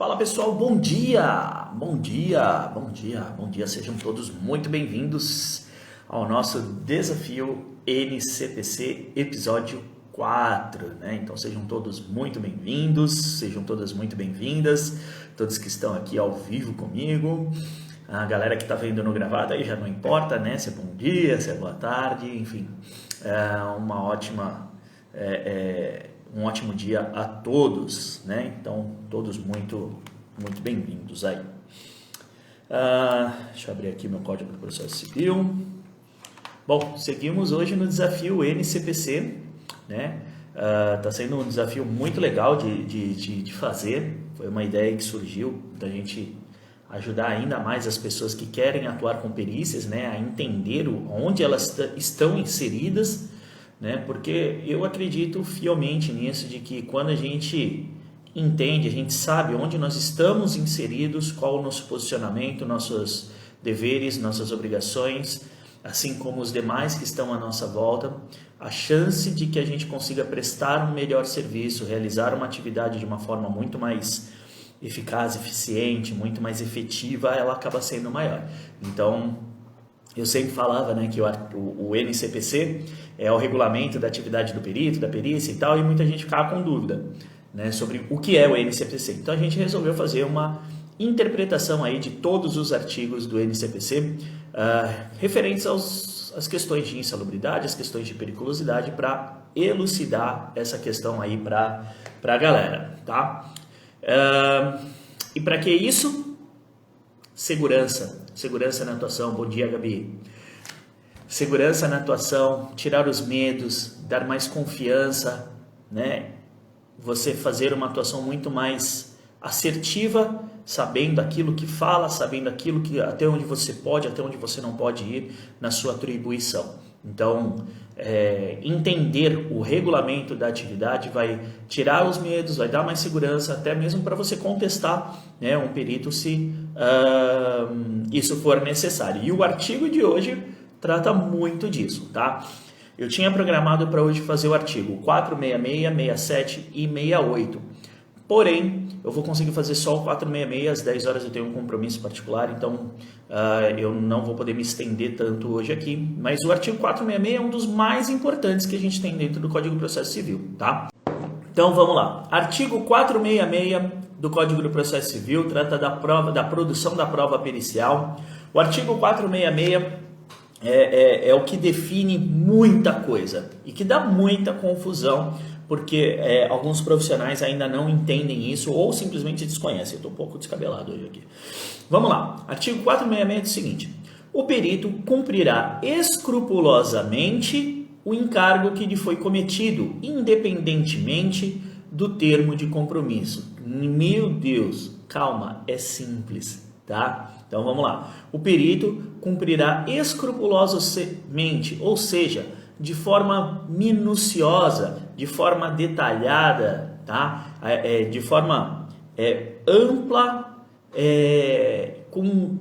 Fala pessoal, bom dia! Bom dia, bom dia, bom dia, sejam todos muito bem-vindos ao nosso desafio NCPC episódio 4, né? Então sejam todos muito bem-vindos, sejam todas muito bem-vindas, todos que estão aqui ao vivo comigo, a galera que está vendo no gravado aí já não importa, né? Se é bom dia, se é boa tarde, enfim, um ótimo dia a todos, né? Então, todos muito bem-vindos aí. Deixa eu abrir aqui meu código do processo civil. Bom, seguimos hoje no desafio NCPC, né? Tá sendo um desafio muito legal de fazer. Foi uma ideia que surgiu da gente ajudar ainda mais as pessoas que querem atuar com perícias, né? A entender onde elas estão inseridas, né? Porque eu acredito fielmente nisso, de que quando a gente entende, a gente sabe onde nós estamos inseridos, qual o nosso posicionamento, nossos deveres, nossas obrigações, assim como os demais que estão à nossa volta, a chance de que a gente consiga prestar um melhor serviço, realizar uma atividade de uma forma muito mais eficaz, eficiente, muito mais efetiva, ela acaba sendo maior. Então, eu sempre falava, né, que o NCPC é o regulamento da atividade do perito, da perícia e tal, e muita gente ficava com dúvida, né, sobre o que é o NCPC. Então a gente resolveu fazer uma interpretação aí de todos os artigos do NCPC referentes às questões de insalubridade, as questões de periculosidade, para elucidar essa questão aí para a galera, tá? E para que isso? Segurança na atuação. Bom dia, Gabi. Segurança na atuação, tirar os medos, dar mais confiança, né? Você fazer uma atuação muito mais assertiva, sabendo aquilo que fala, sabendo aquilo que até onde você pode, até onde você não pode ir na sua atribuição. Então, entender o regulamento da atividade vai tirar os medos, vai dar mais segurança, até mesmo para você contestar, né, um perito se isso for necessário. E o artigo de hoje trata muito disso, tá? Eu tinha programado para hoje fazer o artigo 466, 67 e 68. Porém, eu vou conseguir fazer só o 466, às 10 horas eu tenho um compromisso particular, então eu não vou poder me estender tanto hoje aqui. Mas o artigo 466 é um dos mais importantes que a gente tem dentro do Código do Processo Civil, tá? Então vamos lá. Artigo 466 do Código do Processo Civil trata da produção da prova pericial. O artigo 466 é o que define muita coisa e que dá muita confusão, porque alguns profissionais ainda não entendem isso ou simplesmente desconhecem. Eu estou um pouco descabelado hoje aqui. Vamos lá. Artigo 466 diz o seguinte: o perito cumprirá escrupulosamente o encargo que lhe foi cometido, independentemente do termo de compromisso. Meu Deus, calma, é simples, tá? Então vamos lá. O perito cumprirá escrupulosamente, ou seja, de forma minuciosa, de forma detalhada, tá? De forma ampla, com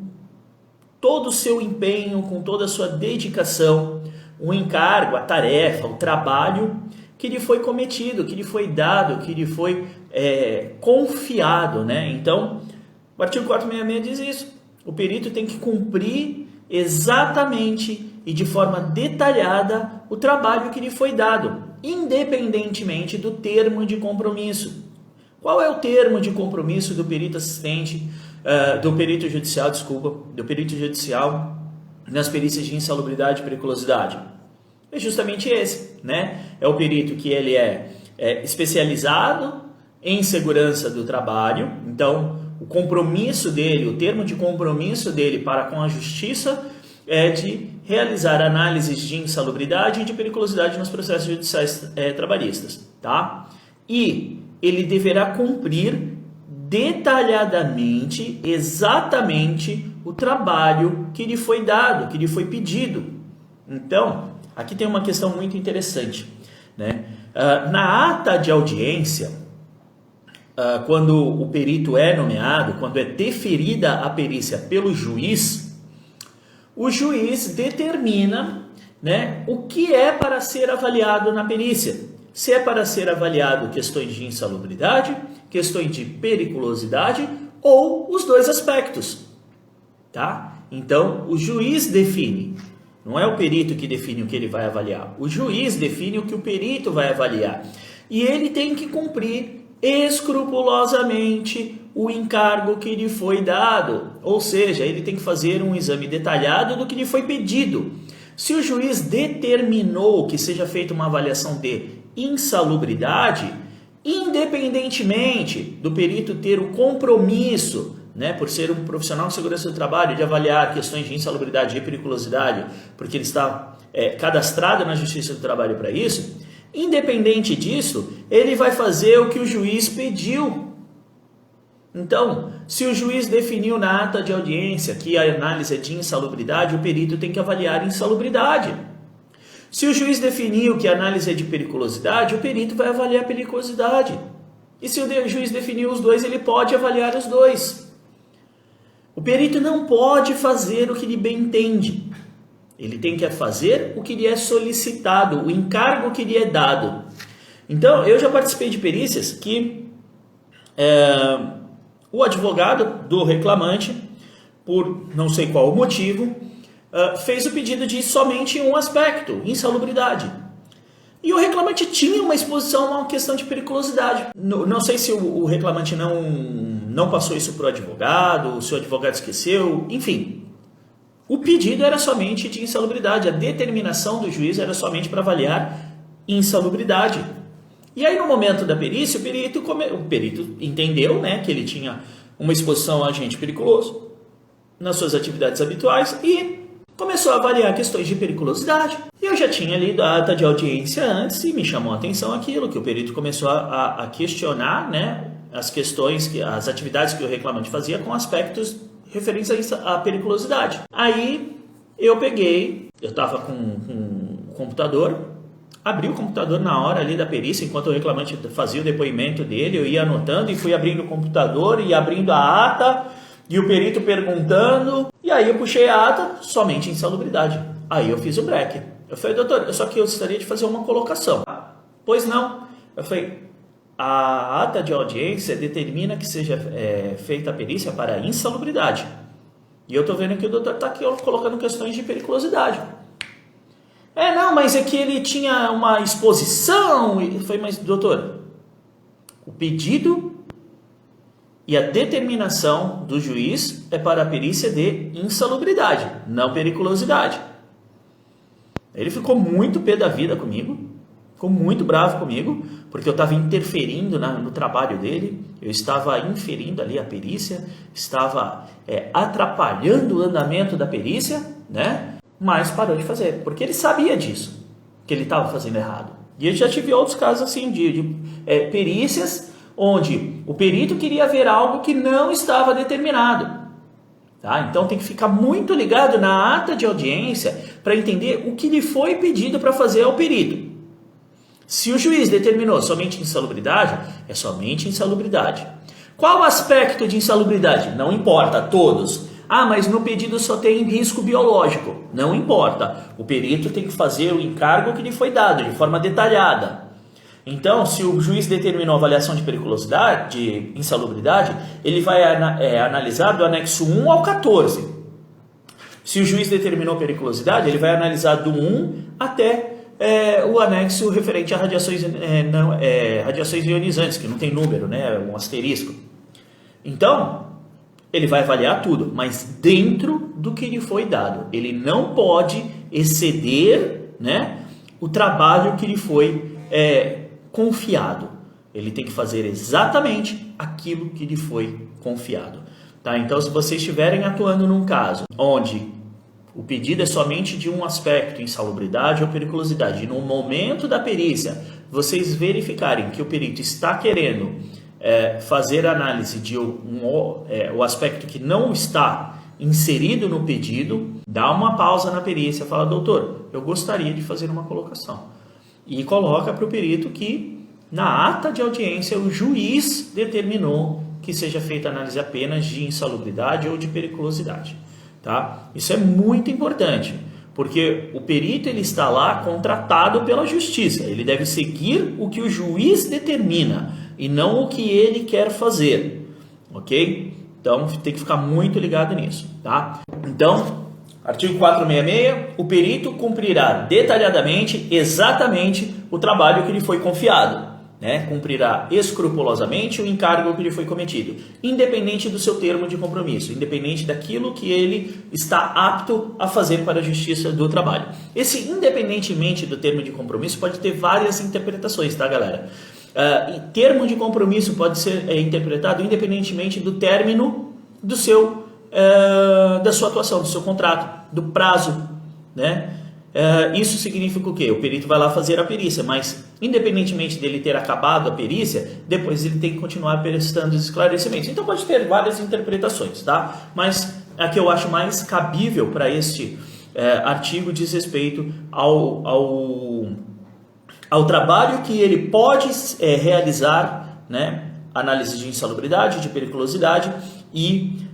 todo o seu empenho, com toda a sua dedicação, o encargo, a tarefa, o trabalho que lhe foi cometido, que lhe foi dado, que lhe foi confiado, né? Então, o artigo 466 diz isso. O perito tem que cumprir exatamente e de forma detalhada o trabalho que lhe foi dado, independentemente do termo de compromisso. Qual é o termo de compromisso do perito assistente, do perito judicial nas perícias de insalubridade e periculosidade? É justamente esse, né? É o perito que ele é especializado em segurança do trabalho. Então, o compromisso dele, o termo de compromisso dele para com a justiça é de realizar análises de insalubridade e de periculosidade nos processos judiciais trabalhistas, tá? E ele deverá cumprir detalhadamente, exatamente o trabalho que lhe foi dado, que lhe foi pedido. Então, aqui tem uma questão muito interessante, né? Na ata de audiência, quando o perito é nomeado, quando é deferida a perícia pelo juiz, o juiz determina, né, o que é para ser avaliado na perícia. Se é para ser avaliado questões de insalubridade, questões de periculosidade ou os dois aspectos, tá? Então, o juiz define, não é o perito que define o que ele vai avaliar, o juiz define o que o perito vai avaliar. E ele tem que cumprir escrupulosamente o encargo que lhe foi dado, ou seja, ele tem que fazer um exame detalhado do que lhe foi pedido. Se o juiz determinou que seja feita uma avaliação de insalubridade, independentemente do perito ter o compromisso, né, por ser um profissional de segurança do trabalho, de avaliar questões de insalubridade e periculosidade, porque ele está cadastrado na Justiça do Trabalho para isso, independente disso, ele vai fazer o que o juiz pediu. Então, se o juiz definiu na ata de audiência que a análise é de insalubridade, o perito tem que avaliar insalubridade. Se o juiz definiu que a análise é de periculosidade, o perito vai avaliar a periculosidade. E se o juiz definiu os dois, ele pode avaliar os dois. O perito não pode fazer o que lhe bem entende. Ele tem que fazer o que lhe é solicitado, o encargo que lhe é dado. Então, eu já participei de perícias que o advogado do reclamante, por não sei qual motivo, fez o pedido de somente um aspecto, insalubridade. E o reclamante tinha uma exposição a uma questão de periculosidade. Não sei se o reclamante não passou isso para o advogado, se o advogado esqueceu, enfim. O pedido era somente de insalubridade, a determinação do juiz era somente para avaliar insalubridade. E aí no momento da perícia, o perito entendeu, né, que ele tinha uma exposição a agente periculoso nas suas atividades habituais e começou a avaliar questões de periculosidade. E eu já tinha lido a ata de audiência antes e me chamou a atenção aquilo, que o perito começou a questionar, né, as questões, as atividades que o reclamante fazia com aspectos referentes à periculosidade. Aí eu estava com o computador, abri o computador na hora ali da perícia, enquanto o reclamante fazia o depoimento dele, eu ia anotando e fui abrindo o computador e abrindo a ata, e o perito perguntando, e aí eu puxei a ata, somente insalubridade. Aí eu fiz o break. Eu falei, doutor, só que eu gostaria de fazer uma colocação. Pois não. Eu falei, a ata de audiência determina que seja feita a perícia para insalubridade. E eu estou vendo que o doutor está aqui colocando questões de periculosidade. Não, mas é que ele tinha uma exposição. E foi, mas doutor, o pedido e a determinação do juiz é para a perícia de insalubridade, não periculosidade. Ele ficou muito pé da vida comigo, ficou muito bravo comigo, porque eu estava interferindo no trabalho dele, eu estava inferindo ali a perícia, estava atrapalhando o andamento da perícia, né? Mas parou de fazer, porque ele sabia disso, que ele estava fazendo errado. E eu já tive outros casos assim de perícias onde o perito queria ver algo que não estava determinado. Tá? Então tem que ficar muito ligado na ata de audiência para entender o que lhe foi pedido para fazer ao perito. Se o juiz determinou somente insalubridade, é somente insalubridade. Qual aspecto de insalubridade? Não importa, todos. Mas no pedido só tem risco biológico. Não importa. O perito tem que fazer o encargo que lhe foi dado de forma detalhada. Então, se o juiz determinou a avaliação de periculosidade, de insalubridade, ele vai analisar do anexo 1 ao 14. Se o juiz determinou periculosidade, ele vai analisar do 1 até o anexo referente a radiações ionizantes, que não tem número, né? Um asterisco. Então, ele vai avaliar tudo, mas dentro do que lhe foi dado. Ele não pode exceder, né, o trabalho que lhe foi confiado. Ele tem que fazer exatamente aquilo que lhe foi confiado. Tá? Então, se vocês estiverem atuando num caso onde o pedido é somente de um aspecto, insalubridade ou periculosidade, e no momento da perícia vocês verificarem que o perito está querendo fazer análise de o aspecto que não está inserido no pedido, dá uma pausa na perícia, fala, doutor, eu gostaria de fazer uma colocação. E coloca para o perito que na ata de audiência o juiz determinou que seja feita análise apenas de insalubridade ou de periculosidade. Tá? Isso é muito importante, porque o perito ele está lá contratado pela justiça, ele deve seguir o que o juiz determina. e não o que ele quer fazer, ok? Então tem que ficar muito ligado nisso, tá? Então, artigo 466, o perito cumprirá detalhadamente, exatamente o trabalho que lhe foi confiado, né? Cumprirá escrupulosamente o encargo que lhe foi cometido, independente do seu termo de compromisso, independente daquilo que ele está apto a fazer para a justiça do trabalho. Esse independentemente do termo de compromisso pode ter várias interpretações, tá, galera? Termo de compromisso pode ser interpretado independentemente do término do seu, da sua atuação, do seu contrato, do prazo, né? Isso significa o quê? O perito vai lá fazer a perícia, mas independentemente dele ter acabado a perícia, depois ele tem que continuar prestando os esclarecimentos. Então pode ter várias interpretações, tá? Mas a que eu acho mais cabível para este artigo diz respeito ao trabalho que ele pode realizar, né? Análise de insalubridade, de periculosidade e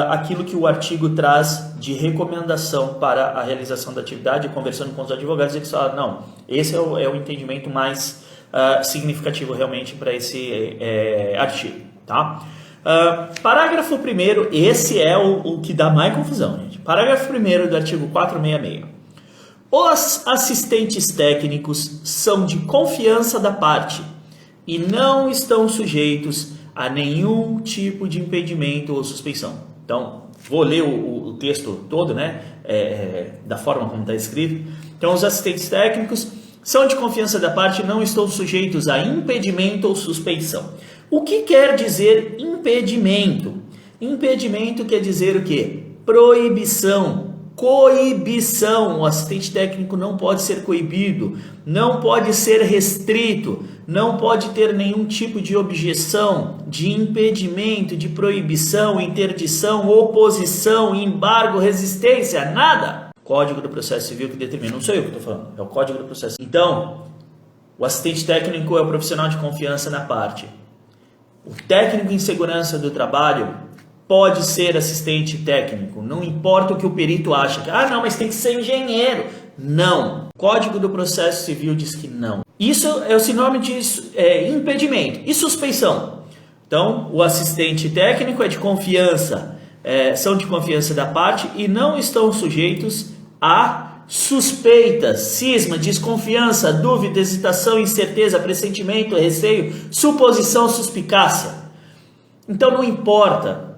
aquilo que o artigo traz de recomendação para a realização da atividade, conversando com os advogados, e que fala, não, esse é o entendimento mais significativo realmente para esse artigo, tá? Parágrafo 1º, esse é o que dá mais confusão, gente. Parágrafo 1º do artigo 466. Os assistentes técnicos são de confiança da parte e não estão sujeitos a nenhum tipo de impedimento ou suspeição. Então, vou ler o texto todo, né, da forma como está escrito. Então, os assistentes técnicos são de confiança da parte e não estão sujeitos a impedimento ou suspeição. O que quer dizer impedimento? Impedimento quer dizer o quê? Proibição, coibição. O assistente técnico não pode ser coibido, não pode ser restrito, não pode ter nenhum tipo de objeção, de impedimento, de proibição, interdição, oposição, embargo, resistência, nada. Código do Processo Civil que determina, não sou eu que estou falando, é o Código do Processo. Então, o assistente técnico é o profissional de confiança na parte. O técnico em segurança do trabalho pode ser assistente técnico, não importa o que o perito acha. Não, mas tem que ser engenheiro. Não. Código do Processo Civil diz que não. Isso é o sinônimo de impedimento e suspeição. Então, o assistente técnico é de confiança, são de confiança da parte e não estão sujeitos a suspeitas, cisma, desconfiança, dúvida, hesitação, incerteza, pressentimento, receio, suposição, suspicácia. Então, não importa,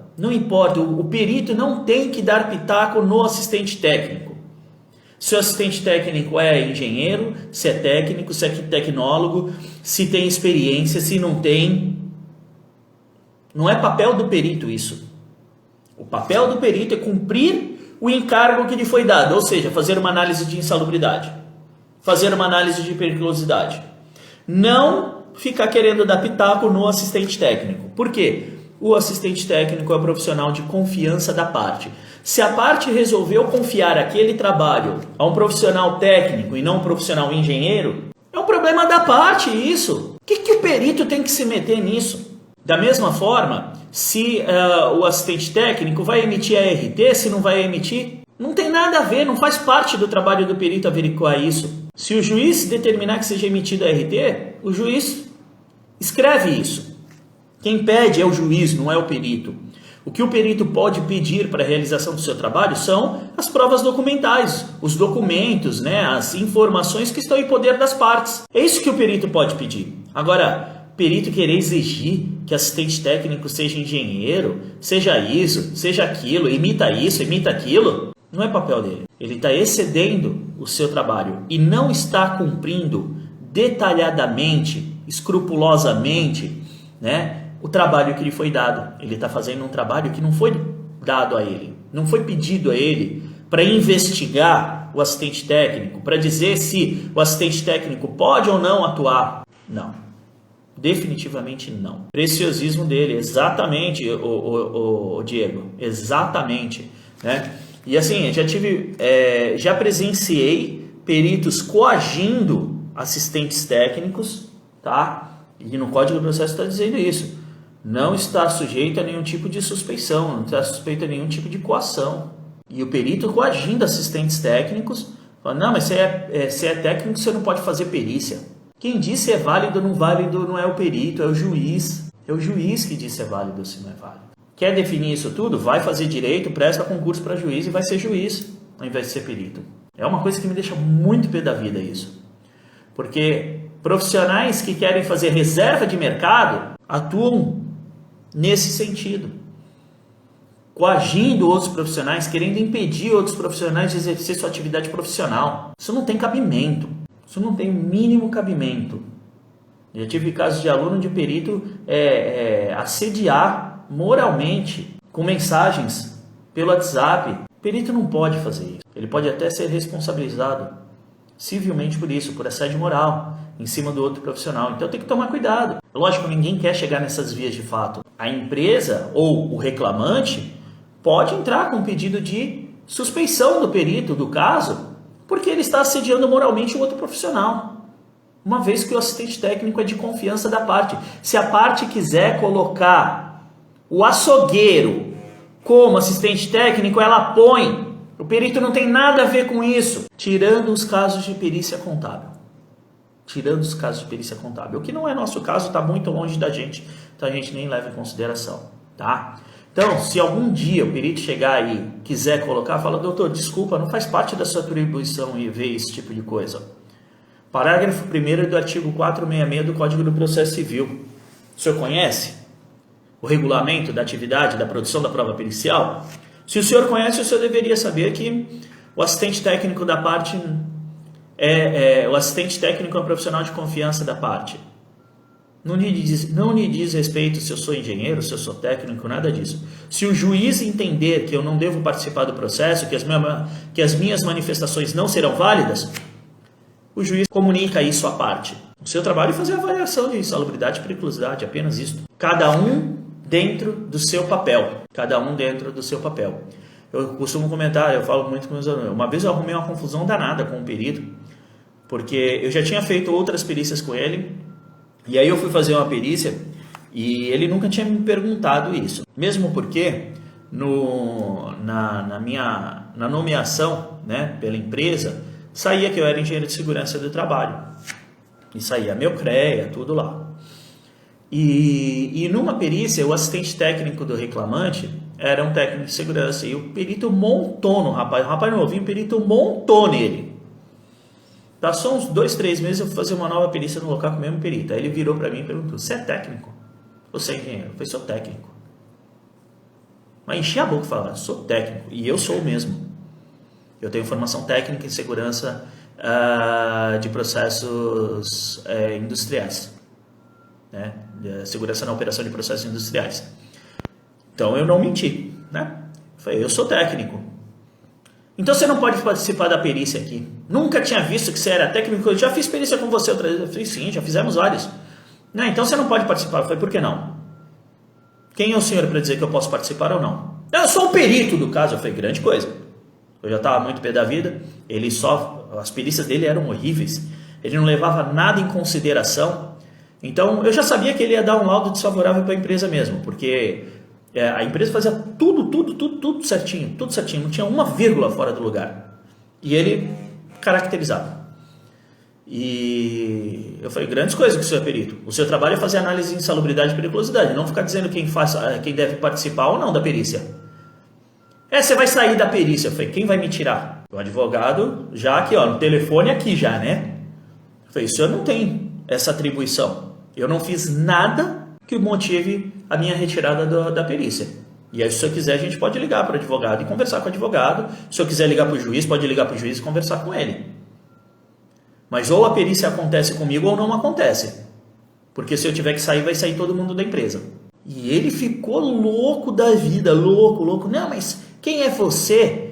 o perito não tem que dar pitaco no assistente técnico. Se o assistente técnico é engenheiro, se é técnico, se é tecnólogo, se tem experiência, se não tem. Não é papel do perito isso. O papel do perito é cumprir o encargo que lhe foi dado, ou seja, fazer uma análise de insalubridade, fazer uma análise de periculosidade. Não ficar querendo dar pitaco no assistente técnico. Por quê? O assistente técnico é o profissional de confiança da parte. Se a parte resolveu confiar aquele trabalho a um profissional técnico e não um profissional engenheiro, é um problema da parte isso. O que o perito tem que se meter nisso? Da mesma forma, se o assistente técnico vai emitir a RT, se não vai emitir, não tem nada a ver, não faz parte do trabalho do perito averiguar isso. Se o juiz determinar que seja emitida a RT, o juiz escreve isso. Quem pede é o juiz, não é o perito. O que o perito pode pedir para a realização do seu trabalho são as provas documentais, os documentos, né, as informações que estão em poder das partes. É isso que o perito pode pedir. Agora, perito querer exigir que assistente técnico seja engenheiro, seja isso, seja aquilo, imita isso, imita aquilo, não é papel dele. Ele está excedendo o seu trabalho e não está cumprindo detalhadamente, escrupulosamente, né, o trabalho que lhe foi dado. Ele está fazendo um trabalho que não foi dado a ele, não foi pedido a ele para investigar o assistente técnico, para dizer se o assistente técnico pode ou não atuar. Não, definitivamente não. Preciosismo dele, exatamente, o Diego, exatamente, né? E assim, já presenciei peritos coagindo assistentes técnicos, tá? E no Código do Processo está dizendo isso. Não está sujeito a nenhum tipo de suspeição, não está sujeito a nenhum tipo de coação. E o perito coagindo assistentes técnicos, fala, não, mas você é técnico, você não pode fazer perícia. Quem disse é válido ou não válido não é o perito, é o juiz. É o juiz que diz se é válido ou se não é válido. Quer definir isso tudo? Vai fazer direito, presta concurso para juiz e vai ser juiz, ao invés de ser perito. É uma coisa que me deixa muito pé da vida isso. Porque profissionais que querem fazer reserva de mercado atuam nesse sentido. Coagindo outros profissionais, querendo impedir outros profissionais de exercer sua atividade profissional. Isso não tem cabimento. Isso não tem o mínimo cabimento. Eu tive casos de aluno de perito assediar moralmente com mensagens pelo WhatsApp. O perito não pode fazer isso. Ele pode até ser responsabilizado civilmente por isso, por assédio moral em cima do outro profissional. Então tem que tomar cuidado. Lógico, ninguém quer chegar nessas vias de fato. A empresa ou o reclamante pode entrar com um pedido de suspeição do perito do caso, porque ele está assediando moralmente o outro profissional. Uma vez que o assistente técnico é de confiança da parte. Se a parte quiser colocar o açougueiro como assistente técnico, ela põe. O perito não tem nada a ver com isso. Tirando os casos de perícia contábil. Tirando os casos de perícia contábil. O que não é nosso caso, está muito longe da gente. Então a gente nem leva em consideração. Tá? Então, se algum dia o perito chegar e quiser colocar, fala, doutor, desculpa, não faz parte da sua atribuição e ver esse tipo de coisa. Parágrafo 1º do artigo 466 do Código do Processo Civil. O senhor conhece o regulamento da atividade da produção da prova pericial? Se o senhor conhece, o senhor deveria saber que o assistente técnico da parte o assistente técnico é um profissional de confiança da parte. Não lhe diz respeito se eu sou engenheiro, se eu sou técnico, nada disso. Se o juiz entender que eu não devo participar do processo, que as minhas manifestações não serão válidas, o juiz comunica isso à parte. O seu trabalho é fazer a avaliação de insalubridade e periculosidade, apenas isso. Cada um dentro do seu papel. Cada um dentro do seu papel. Eu costumo comentar, eu falo muito com meus alunos. Uma vez eu arrumei uma confusão danada com um perito, porque eu já tinha feito outras perícias com ele, e aí eu fui fazer uma perícia e ele nunca tinha me perguntado isso. Mesmo porque na nomeação, né, pela empresa, saía que eu era engenheiro de segurança do trabalho. E saía meu CREA, tudo lá. E numa perícia, o assistente técnico do reclamante era um técnico de segurança. E o perito montou no rapaz. O rapaz novinho, o perito montou nele. Passou uns 2, 3 meses, eu fui fazer uma nova perícia no local com o mesmo perito. Aí ele virou para mim e perguntou, você é técnico? Ou você é engenheiro? Eu falei, sou técnico. Mas enchi a boca e falei, sou técnico. E eu sou o mesmo. Eu tenho formação técnica em segurança de processos industriais, né? Segurança na operação de processos industriais. Então eu não menti, né? Eu falei, eu sou técnico. Então você não pode participar da perícia aqui. Nunca tinha visto que você era técnico. Eu já fiz perícia com você outra vez. Eu falei, sim, já fizemos vários. Não, então você não pode participar. Eu falei, por que não? Quem é o senhor para dizer que eu posso participar ou não? Eu sou o perito do caso. Eu falei, grande coisa. Eu já estava muito pé da vida. As perícias dele eram horríveis. Ele não levava nada em consideração. Então eu já sabia que ele ia dar um laudo desfavorável para a empresa mesmo, porque a empresa fazia tudo certinho, não tinha uma vírgula fora do lugar. E ele caracterizava. E eu falei, grandes coisas que o senhor é perito. O seu trabalho é fazer análise de insalubridade e periculosidade, não ficar dizendo quem deve participar ou não da perícia. Você vai sair da perícia. Eu falei, quem vai me tirar? O advogado, já aqui, no telefone aqui já, né? Eu falei, o senhor não tem essa atribuição. Eu não fiz nada que motive a minha retirada da perícia. E aí, se o senhor quiser, a gente pode ligar para o advogado e conversar com o advogado. Se o senhor quiser ligar para o juiz, pode ligar para o juiz e conversar com ele. Mas ou a perícia acontece comigo ou não acontece. Porque se eu tiver que sair, vai sair todo mundo da empresa. E ele ficou louco da vida, louco. Não, mas quem é você?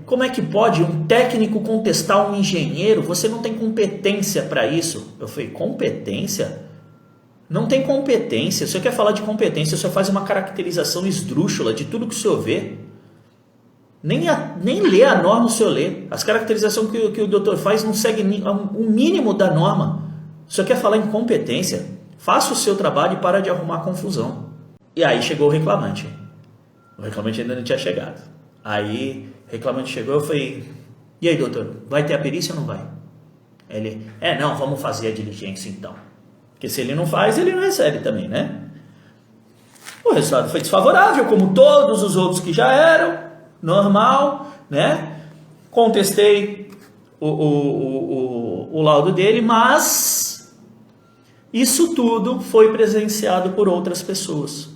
Como é que pode um técnico contestar um engenheiro? Você não tem competência para isso. Eu falei, competência? Não tem competência. Se o senhor quer falar de competência, o senhor faz uma caracterização esdrúxula de tudo que o senhor vê. Nem lê a norma o senhor lê. As caracterizações que o doutor faz não seguem o mínimo da norma. O senhor quer falar em competência? Faça o seu trabalho e para de arrumar confusão. E aí chegou o reclamante. O reclamante ainda não tinha chegado. Aí o reclamante chegou, eu falei, e aí doutor, vai ter a perícia ou não vai? Ele, não, vamos fazer a diligência então. Porque se ele não faz, ele não recebe também, né? O resultado foi desfavorável, como todos os outros que já eram, normal, né? Contestei o laudo dele, mas isso tudo foi presenciado por outras pessoas.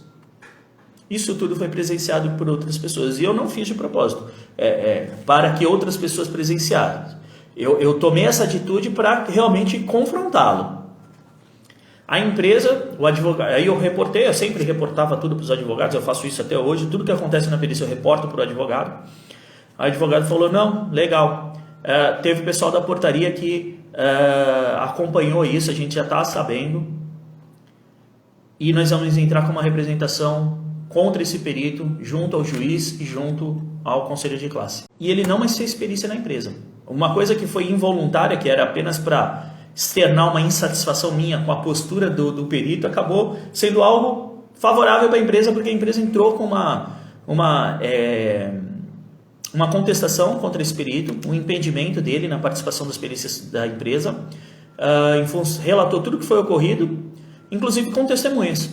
Isso tudo foi presenciado por outras pessoas. E eu não fiz de propósito, para que outras pessoas presenciassem. Eu tomei essa atitude para realmente confrontá-lo. A empresa, o advogado, aí eu sempre reportava tudo para os advogados, eu faço isso até hoje, tudo que acontece na perícia eu reporto para o advogado. O advogado falou, não, legal, teve o pessoal da portaria que acompanhou isso, a gente já está sabendo, e nós vamos entrar com uma representação contra esse perito, junto ao juiz e junto ao conselho de classe. E ele não mais fez perícia na empresa. Uma coisa que foi involuntária, que era apenas para externar uma insatisfação minha com a postura do perito, acabou sendo algo favorável para a empresa, porque a empresa entrou com uma contestação contra esse perito, um impedimento dele na participação das perícias da empresa, relatou tudo o que foi ocorrido, inclusive com testemunhas.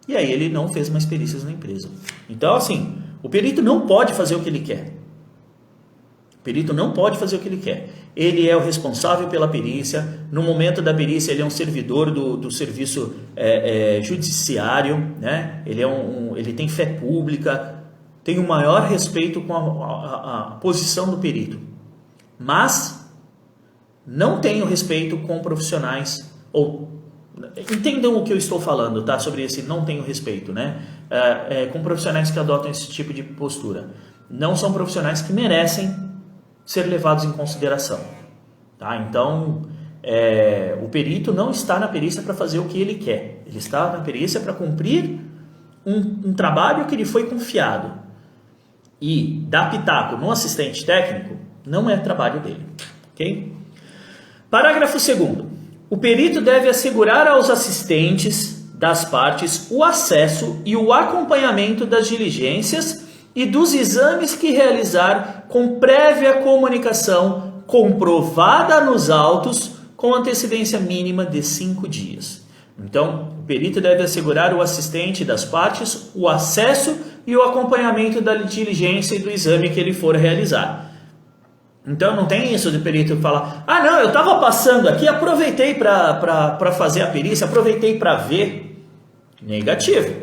E aí ele não fez mais perícias na empresa. Então, assim, o perito não pode fazer o que ele quer. O perito não pode fazer o que ele quer. Ele é o responsável pela perícia. No momento da perícia, ele é um servidor do serviço judiciário, né? Ele tem fé pública, tem o maior respeito com a posição do perito. Mas não tem o respeito com profissionais, entendam o que eu estou falando, tá? Sobre esse não tenho respeito, né? Com profissionais que adotam esse tipo de postura. Não são profissionais que merecem ser levados em consideração, tá? Então, o perito não está na perícia para fazer o que ele quer. Ele está na perícia para cumprir um trabalho que lhe foi confiado. E dar pitaco no assistente técnico não é trabalho dele, ok? Parágrafo 2º. O perito deve assegurar aos assistentes das partes o acesso e o acompanhamento das diligências e dos exames que realizar com prévia comunicação comprovada nos autos com antecedência mínima de 5 dias. Então, o perito deve assegurar ao assistente das partes o acesso e o acompanhamento da diligência e do exame que ele for realizar. Então não tem isso de perito falar, não, eu estava passando aqui, aproveitei para fazer a perícia, aproveitei para ver. Negativo.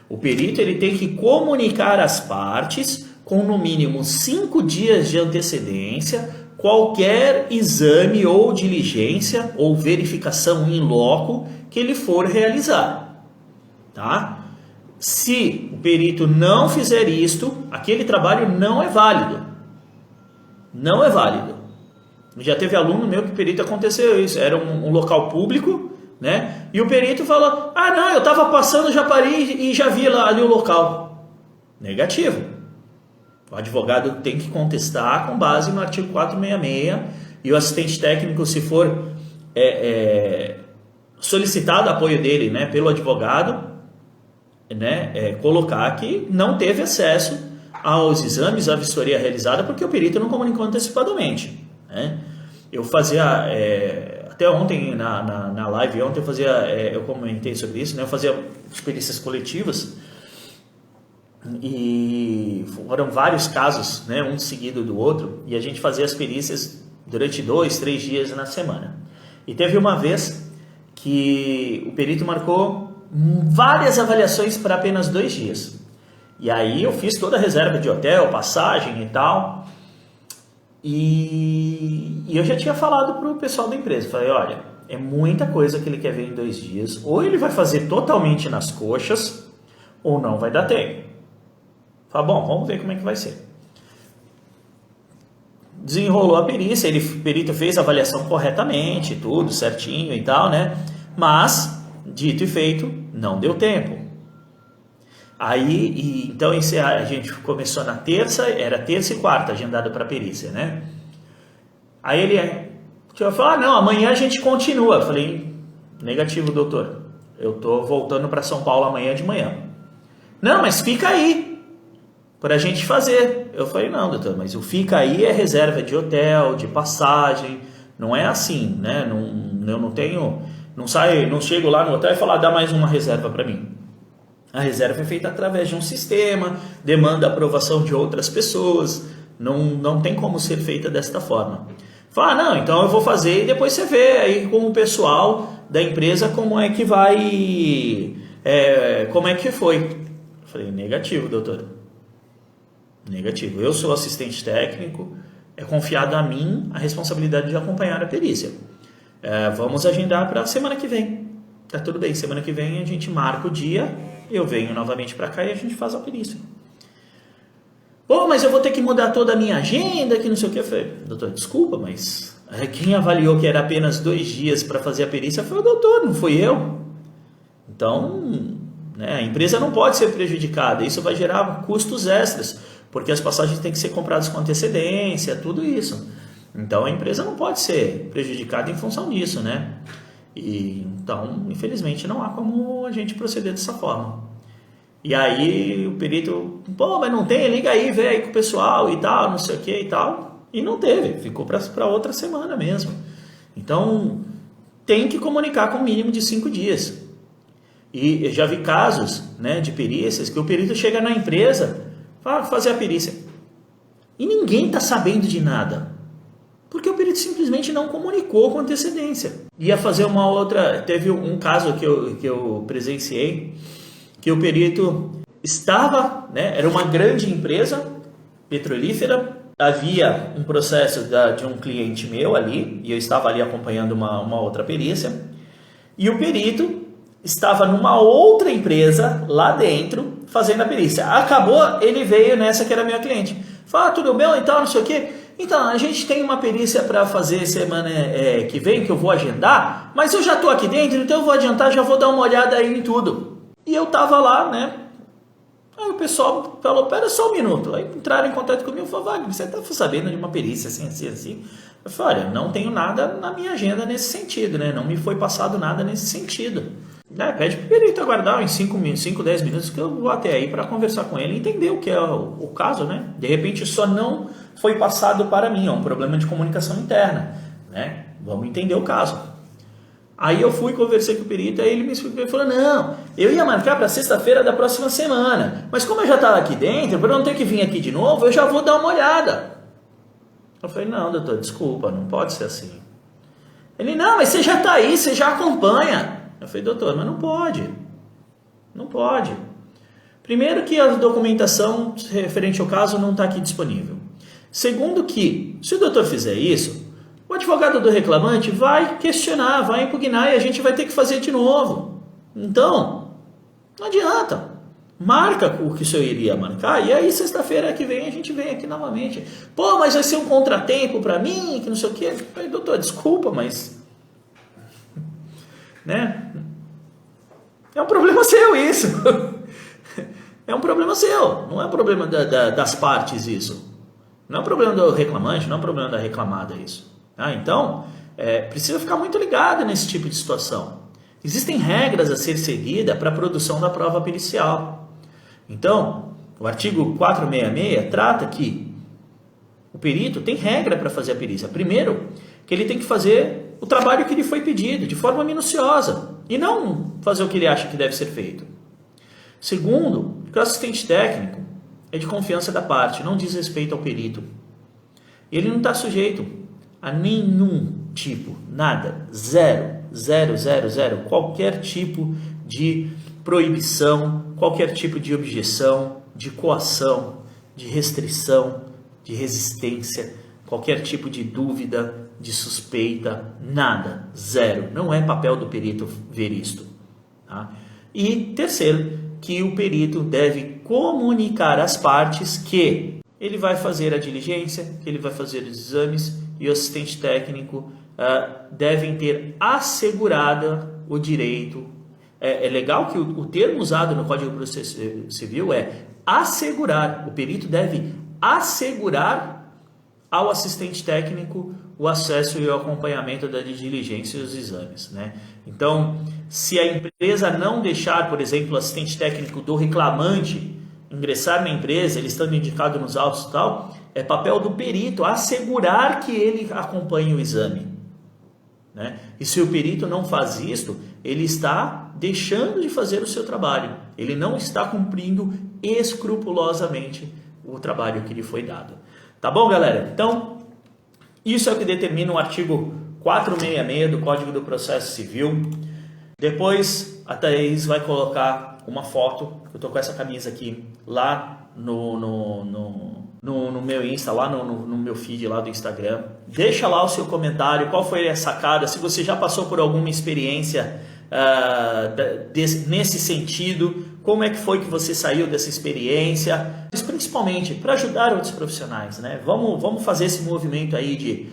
O perito ele tem que comunicar às partes, com no mínimo 5 dias de antecedência, qualquer exame ou diligência ou verificação in loco que ele for realizar. Tá? Se o perito não fizer isto, aquele trabalho não é válido. Não é válido. Já teve aluno meu que perito aconteceu isso. Era um local público, né? E o perito falou, não, eu estava passando, já parei e já vi lá ali o local. Negativo. O advogado tem que contestar com base no artigo 466 e o assistente técnico, se for solicitado apoio dele, né, pelo advogado, né, colocar que não teve acesso aos exames, à vistoria realizada, porque o perito não comunicou antecipadamente, né? Eu fazia, até ontem, na live ontem, eu comentei sobre isso, né? Eu fazia perícias coletivas e foram vários casos, né? Um seguido do outro, e a gente fazia as perícias durante 2, 3 dias na semana. E teve uma vez que o perito marcou várias avaliações para apenas 2 dias. E aí eu fiz toda a reserva de hotel, passagem e tal. E eu já tinha falado para o pessoal da empresa. Falei, olha, é muita coisa que ele quer ver em 2 dias. Ou ele vai fazer totalmente nas coxas, ou não vai dar tempo. Falei, bom, vamos ver como é que vai ser. Desenrolou a perícia, o perito fez a avaliação corretamente, tudo certinho e tal, né? Mas, dito e feito, não deu tempo. Aí, então a gente começou na terça, era terça e quarta agendado para perícia, né? Aí ele falou, não, amanhã a gente continua. Eu falei, negativo, doutor, eu tô voltando para São Paulo amanhã de manhã. Não, mas fica aí. para a gente fazer. Eu falei, não, doutor, mas o fica aí é reserva de hotel, de passagem, não é assim, né? Eu não tenho, não chego lá no hotel e falo, dá mais uma reserva para mim. A reserva é feita através de um sistema, demanda aprovação de outras pessoas, não tem como ser feita desta forma. Fala, não, então eu vou fazer e depois você vê aí com o pessoal da empresa como é que vai, como é que foi. Eu falei, negativo, doutor. Negativo. Eu sou assistente técnico, é confiado a mim a responsabilidade de acompanhar a perícia. Vamos agendar para a semana que vem. Tá tudo bem, semana que vem a gente marca o dia, eu venho novamente para cá e a gente faz a perícia. Mas eu vou ter que mudar toda a minha agenda, que não sei o que. Eu falei, doutor, desculpa, mas quem avaliou que era apenas 2 dias para fazer a perícia foi o doutor, não fui eu. Então, né, a empresa não pode ser prejudicada, isso vai gerar custos extras, porque as passagens têm que ser compradas com antecedência, tudo isso. Então, a empresa não pode ser prejudicada em função disso, né? Então, infelizmente, não há como a gente proceder dessa forma. E aí o perito, mas não tem, liga aí, vê aí com o pessoal e tal, não sei o que e tal. E não teve, ficou para outra semana mesmo. Então, tem que comunicar com o mínimo de 5 dias. E eu já vi casos, né, de perícias que o perito chega na empresa para fazer a perícia. E ninguém está sabendo de nada. Porque o perito simplesmente não comunicou com antecedência. Ia fazer uma outra... Teve um caso que eu presenciei, que o perito estava, né, era uma grande empresa petrolífera, havia um processo de um cliente meu ali, e eu estava ali acompanhando uma outra perícia, e o perito estava numa outra empresa lá dentro fazendo a perícia. Acabou, ele veio nessa que era minha cliente. Fala, tudo bem e tal, não sei o quê. Então, a gente tem uma perícia para fazer semana que vem, que eu vou agendar, mas eu já estou aqui dentro, então eu vou adiantar, já vou dar uma olhada aí em tudo. E eu tava lá, né? Aí o pessoal falou, pera só um minuto. Aí entraram em contato comigo e falaram, Wagner, você tá sabendo de uma perícia assim? Eu falei, olha, não tenho nada na minha agenda nesse sentido, né? Não me foi passado nada nesse sentido. Pede pro perito aguardar uns 5, 10 minutos que eu vou até aí para conversar com ele e entender o que é o caso, né? De repente só não foi passado para mim, é um problema de comunicação interna, né? Vamos entender o caso. Aí eu fui, conversei com o perito, aí ele me explicou e falou, não, eu ia marcar para sexta-feira da próxima semana, mas como eu já estava aqui dentro, para não ter que vir aqui de novo, eu já vou dar uma olhada. Eu falei, não, doutor, desculpa, não pode ser assim. Ele, não, mas você já está aí, você já acompanha. Eu falei, doutor, mas não pode. Não pode. Primeiro que a documentação referente ao caso não está aqui disponível. Segundo que, se o doutor fizer isso, o advogado do reclamante vai questionar, vai impugnar e a gente vai ter que fazer de novo. Então, não adianta. Marca o que o senhor iria marcar e aí sexta-feira que vem a gente vem aqui novamente. Mas vai ser um contratempo para mim, que não sei o quê. Eu falei, doutor, desculpa, mas... né? É um problema seu isso. É um problema seu. Não é um problema das partes isso. Não é um problema do reclamante, não é um problema da reclamada isso. Então, precisa ficar muito ligado nesse tipo de situação. Existem regras a ser seguidas para a produção da prova pericial. Então, o artigo 466 trata que o perito tem regra para fazer a perícia. Primeiro, que ele tem que fazer o trabalho que lhe foi pedido, de forma minuciosa, e não fazer o que ele acha que deve ser feito. Segundo, que o assistente técnico é de confiança da parte, não diz respeito ao perito. Ele não está sujeito a nenhum tipo, nada, zero, qualquer tipo de proibição, qualquer tipo de objeção, de coação, de restrição, de resistência, qualquer tipo de dúvida, de suspeita, nada, zero. Não é papel do perito ver isto. Tá? E terceiro, que o perito deve comunicar às partes que ele vai fazer a diligência, que ele vai fazer os exames e o assistente técnico devem ter assegurado o direito. É legal que o termo usado no Código de Processo Civil é assegurar. O perito deve assegurar ao assistente técnico o acesso e o acompanhamento da diligência e os exames, né? Então, se a empresa não deixar, por exemplo, o assistente técnico do reclamante ingressar na empresa, ele estando indicado nos autos e tal, é papel do perito assegurar que ele acompanhe o exame, né? E se o perito não faz isto, ele está deixando de fazer o seu trabalho, ele não está cumprindo escrupulosamente o trabalho que lhe foi dado. Tá bom, galera? Então, isso é o que determina o artigo 466 do Código do Processo Civil. Depois a Thaís vai colocar uma foto, eu tô com essa camisa aqui, lá no meu Insta, lá no meu feed lá do Instagram. Deixa lá o seu comentário, qual foi a sacada, se você já passou por alguma experiência nesse sentido, como é que foi que você saiu dessa experiência, mas principalmente para ajudar outros profissionais, né? Vamos fazer esse movimento aí de,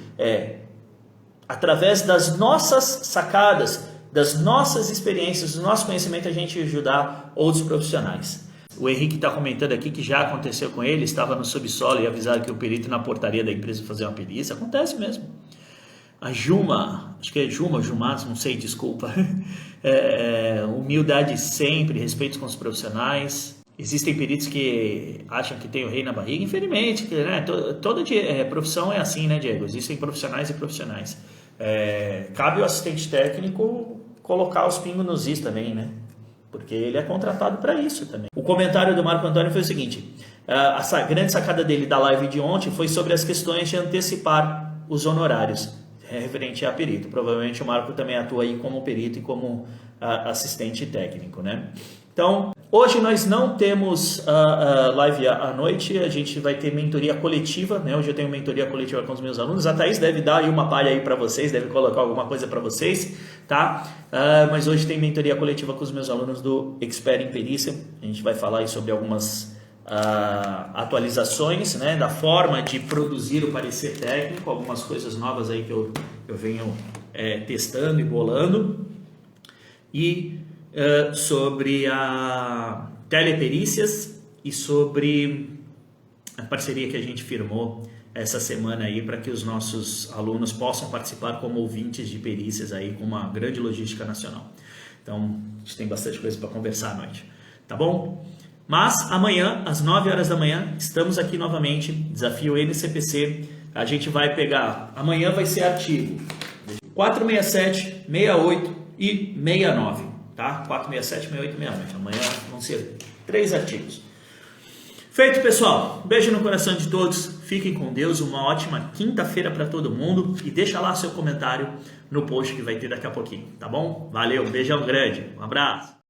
através das nossas sacadas, das nossas experiências, do nosso conhecimento, a gente ajudar outros profissionais. O Henrique está comentando aqui que já aconteceu com ele, estava no subsolo e avisaram que o perito na portaria da empresa fazer uma perícia. Acontece mesmo. A Juma, acho que é Jumas, não sei, desculpa. Humildade sempre, respeito com os profissionais. Existem peritos que acham que tem o rei na barriga, infelizmente, né? Toda profissão é assim, né, Diego? Existem profissionais e profissionais. Cabe ao assistente técnico colocar os pingos nos is também, né? Porque ele é contratado para isso também. O comentário do Marco Antônio foi o seguinte: a grande sacada dele da live de ontem foi sobre as questões de antecipar os honorários referente a perito. Provavelmente o Marco também atua aí como perito e como assistente técnico, né? Então, hoje nós não temos live à noite, a gente vai ter mentoria coletiva, né? Hoje eu tenho mentoria coletiva com os meus alunos. A Thaís deve dar aí uma palha aí para vocês, deve colocar alguma coisa para vocês, tá? Mas hoje tem mentoria coletiva com os meus alunos do Expert em Perícia. A gente vai falar aí sobre algumas atualizações, né, da forma de produzir o parecer técnico, algumas coisas novas aí que eu venho testando e bolando, e sobre a teleperícias e sobre a parceria que a gente firmou essa semana aí para que os nossos alunos possam participar como ouvintes de perícias aí com uma grande logística nacional. Então, a gente tem bastante coisa para conversar à noite, tá bom? Mas amanhã, às 9 horas da manhã, estamos aqui novamente, desafio NCPC. A gente vai pegar, amanhã vai ser artigo 467, 68 e 69, tá? 467, 68 e 69. Amanhã vão ser 3 artigos. Feito, pessoal. Beijo no coração de todos. Fiquem com Deus. Uma ótima quinta-feira para todo mundo. E deixa lá seu comentário no post que vai ter daqui a pouquinho, tá bom? Valeu, beijão grande. Um abraço.